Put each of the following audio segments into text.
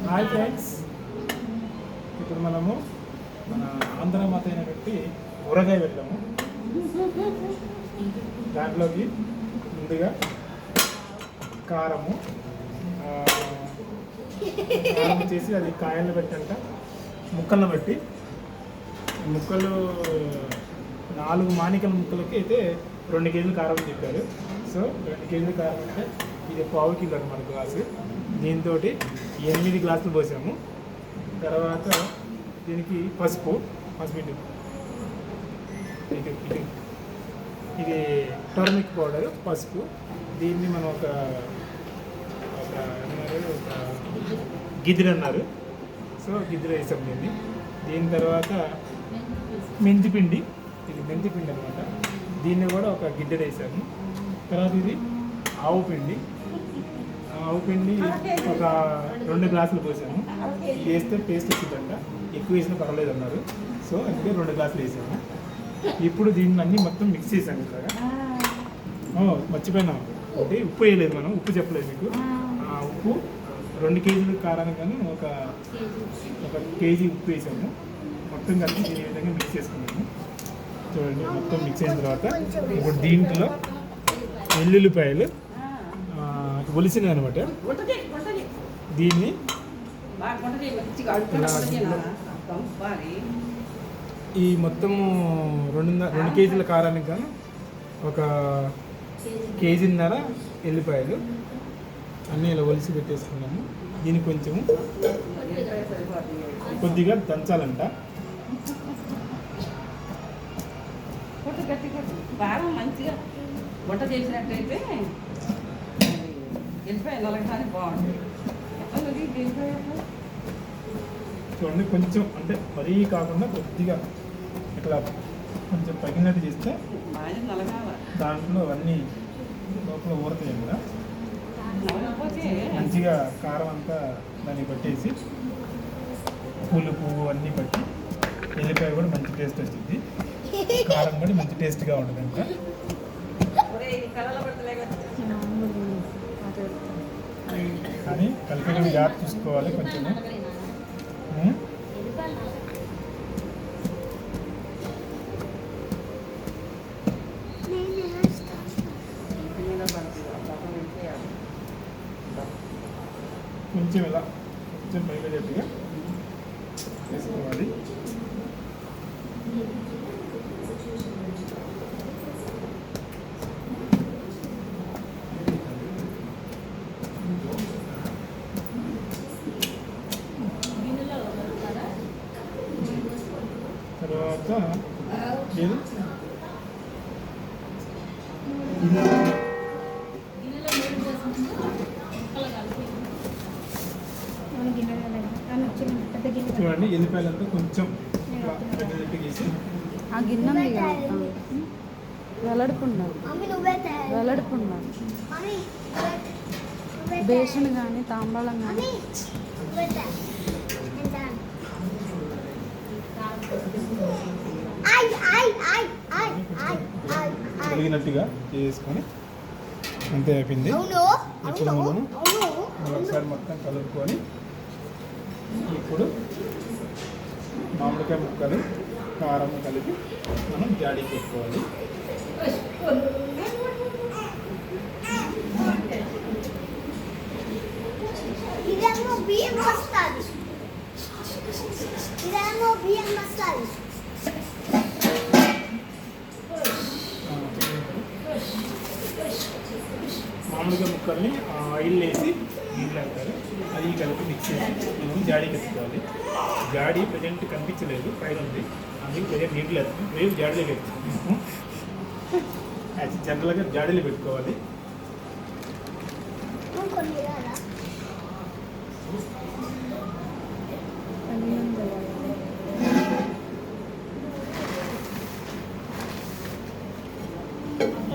Hi friends, ఇప్పుడు మనము మన ఆంధ్ర మాత అయినటువంటి ఊరగాయ వెళ్ళాము. దాంట్లోకి ముందుగా కారము చేసి అది కాయలను పెట్టంట ముక్కలను బట్టి ముక్కలు 4 మానికల ముక్కలకి అయితే 2 కేజీలు కారం చెప్పారు. సో 2 కేజీలు కారం అంటే ఇది ½ కిలో అనమాట గ్లాసు. దీంతో 8 గ్లాసులు పోసాము. తర్వాత దీనికి పసుపు ఇది టర్మిక్ పౌడర్, పసుపు. దీన్ని మనం ఒక గిద్దెలు అన్నారు. సో గిద్దెలు వేసాం దీని తర్వాత మెంతిపిండి, ఇది మెంతిపిండి అనమాట. దీన్ని కూడా ఒక గిద్దెలు వేసాము. తర్వాత ఇది ఆవు పిండి ఒక 2 గ్లాసులు పోసాము. ఇది వేస్తే టేస్ట్ వచ్చిందంట, ఎక్కువ వేసినా పర్వాలేదు అన్నారు. సో అందుకే 2 గ్లాసులు వేసాము. ఇప్పుడు దీన్ని అన్నీ మొత్తం మిక్స్ చేసాము. ఇట్లాగా మర్చిపోయినాము ఒకటి, ఉప్పు వేయలేదు మనం, ఉప్పు చెప్పలేదు మీకు. ఉప్పు 2 కేజీలు కారానికి కానీ ఒక కేజీ ఉప్పు వేసాము. మొత్తం కలిపి ఈ విధంగా మిక్స్ చేసుకున్నాము. చూడండి, మొత్తం మిక్స్ అయిన తర్వాత ఇప్పుడు దీంట్లో వెల్లుల్లిపాయలు ఒలిసినవి అనమాట. దీన్ని ఈ మొత్తము 2 కేజీల కారానికి కానీ ఒక కేజీన్నర ఎల్లిపాయలు అన్నీ ఇలా ఒలిసి పెట్టేసుకున్నాము. దీన్ని కొంచెం కొద్దిగా దంచాలంట. బాగా మంచిగా వంట చేసినట్టయితే వెళ్ళిపోయి బాగుంటుంది. చూడండి, కొంచెం అంటే మరీ కాకుండా కొద్దిగా ఇట్లా కొంచెం తగినట్టు చేస్తే దాంట్లో అన్నీ లోపల ఊరతాయి కూడా. మంచిగా కారం అంతా దాన్ని పట్టేసి పులుపు అన్నీ పట్టి ఎల్లిపాయ కూడా మంచి టేస్ట్ వచ్చింది. కారం కూడా మంచి టేస్ట్గా ఉంటుంది అంట. కానీ కలిపేటప్పుడు జాగ్రత్త చూసుకోవాలి కొంచెం. కొంచెం ఇలా కొంచెం పైగా గట్టిగా వేసుకోవాలి. తర్వాత ఇది చూడండి, ఎల్లిపాయలంతా కొంచెం గేసి ఆ గిన్నె వెల్లడకుండా బేసన్ కానీ తాంబాళం కానీ కలిగినట్టుగా చేసుకొని అంతే అయిపోయింది. ఇప్పుడు మనం ఒకసారి మొత్తం కలుపుకొని ఇప్పుడు మామిడికాయ ముక్కలు కారం కలిపి మనం జాడీ పెట్టుకోవాలి. మామిడికాయ ముక్కల్ని ఆయిల్ వేసి నీళ్ళు అంటారు, అది కలిపి మిక్స్ చేసి మనం జాడీ పెట్టుకోవాలి. జాడీ ప్రజెంట్ కనిపించలేదు, పైన ఉంది, అందుకే ప్రజెంట్ నీళ్ళు వేస్తాం. రేపు జాడీలో పెట్టుకుంటాం. జనరల్గా జాడీలో పెట్టుకోవాలి.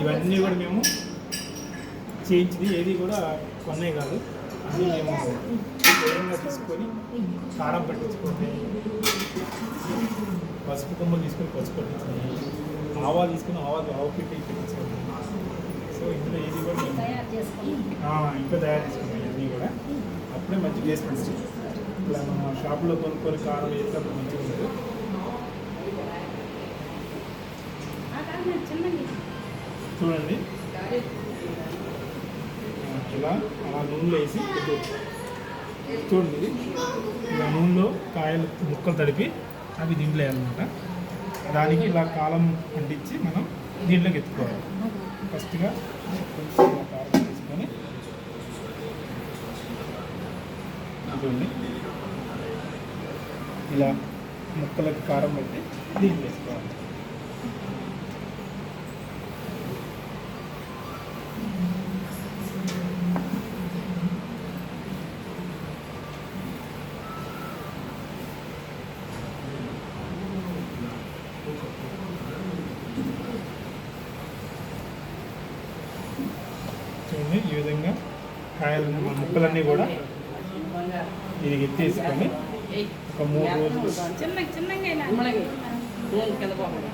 ఇవన్నీ కూడా మేము చేయించింది, ఏది కూడా కొన్నే కాదు, అన్నీ మేము స్వయంగా తీసుకొని కారం పట్టించుకొని, పసుపు కొమ్మలు తీసుకొని పసుపు పట్టించుకొని, ఆవాలు తీసుకొని ఆవు పిండి పెట్టించుకొని. సో ఇందులో ఏది కూడా ఇంట్లో తయారు చేసుకున్నాం ఇవన్నీ కూడా. అప్పుడే మంచి టేస్ట్ వస్తుంది. ఇలా మన షాపులో కొనుక్కొని కారం వేసినప్పుడు మంచిగా ఉంటుంది. చూడండి ఇలా అలా నూనెలో వేసి చూడండి ఇది ఇలా నూనెలో కాయలు ముక్కలు తడిపి అవి దీంట్లో వేయాలన్నమాట. దానికి ఇలా కాలం అంటించి మనం దీంట్లోకి ఎత్తుకోవాలి. ఫస్ట్గా కొంచెం ఇలా కారం తీసుకొని చూడండి ఇలా ముక్కలకి కారం పెట్టి దీంట్లో వేసుకోవాలి. చూడండి ఈ విధంగా కాయలు ముక్కలన్నీ కూడా ఇది ఎత్తేసుకొని ఒక 3 రోజులు కింద పోకూడదు.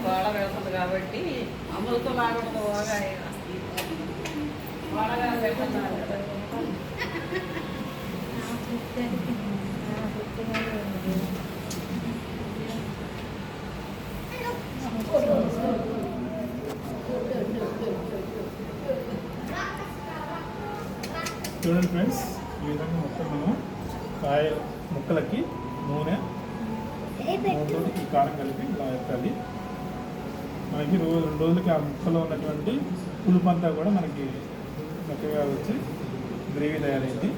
గోడ వెళ్తుంది కాబట్టి అమలుతో లాగడదు గోడగా వెళ్తున్నారు కదా. చూడండి ఫ్రెండ్స్, ఈ విధంగా మొత్తం మనం కాయ ముక్కలకి నూనె ఈ కారం కలిపి ఇలా ఎత్తాలి. మనకి 2 రోజులకి ఆ ముక్కలో ఉన్నటువంటి పులుపు అంతా కూడా మనకి చక్కగా వచ్చి గ్రేవీ తయారైంది.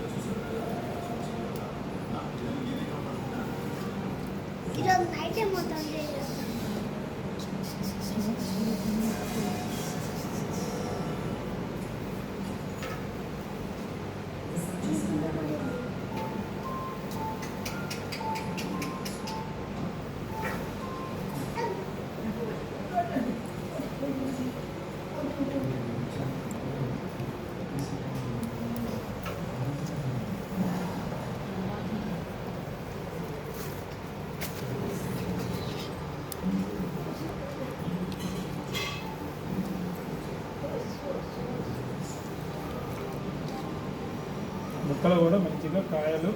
ముక్కలు కూడా మంచిగా కాయలు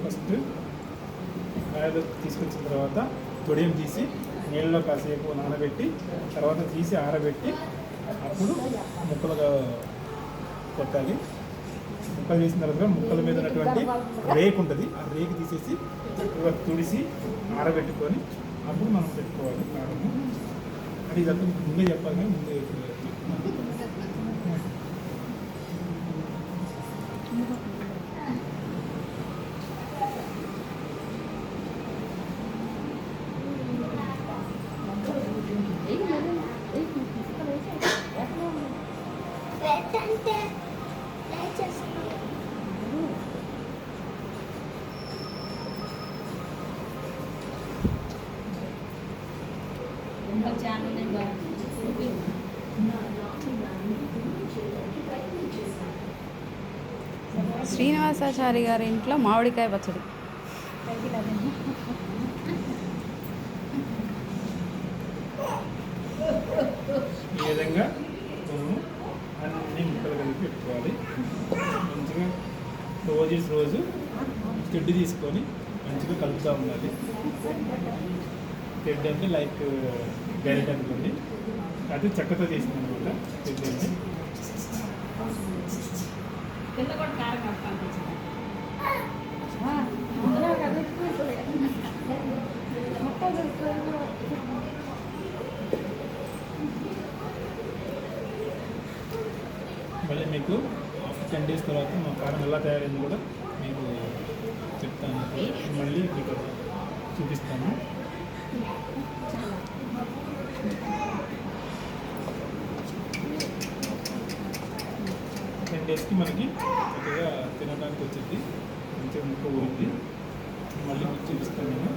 తీసుకొచ్చిన తర్వాత తొడియం తీసి నీళ్ళలో కాసేపు నానబెట్టి తర్వాత తీసి ఆరబెట్టి అప్పుడు ముక్కలుగా కొట్టాలి. ముక్కలు చేసిన తర్వాత ముక్కల మీద ఉన్నటువంటి రేకు ఉంటుంది, ఆ రేకు తీసేసి చక్కగా తుడిసి ఆరబెట్టుకొని అప్పుడు మనం పెట్టుకోవాలి కారము. అది ఇదంతా ముందే చెప్పాలి కానీ ముందే శ్రీనివాసాచారి గారి ఇంట్లో మామిడికాయ పచ్చడి. ఈ విధంగా మనము అన్ని ముక్కలు కలిపి పెట్టుకోవాలి. మంచిగా రోజు తెడ్డు తీసుకొని మంచిగా కలుపుతూ ఉండాలి. తెడ్డు అంటే లైక్ గరిట అనుకోండి, అది చెక్కతో చేసింది అనమాట. తెడ్డు అంటే కింద కూడా కారం కలుపుతాను. మళ్ళీ మీకు 10 days తర్వాత మా కారం ఎలా తయారైంది కూడా మీకు చెప్తాను. మళ్ళీ మీకు చూపిస్తాను. డేస్కి మనకి చక్కగా తినడానికి వచ్చింది, మంచిగా ముక్క ఊరింది. మళ్ళీ మీకు చూపిస్తాను నేను.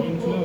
ఇంట్లో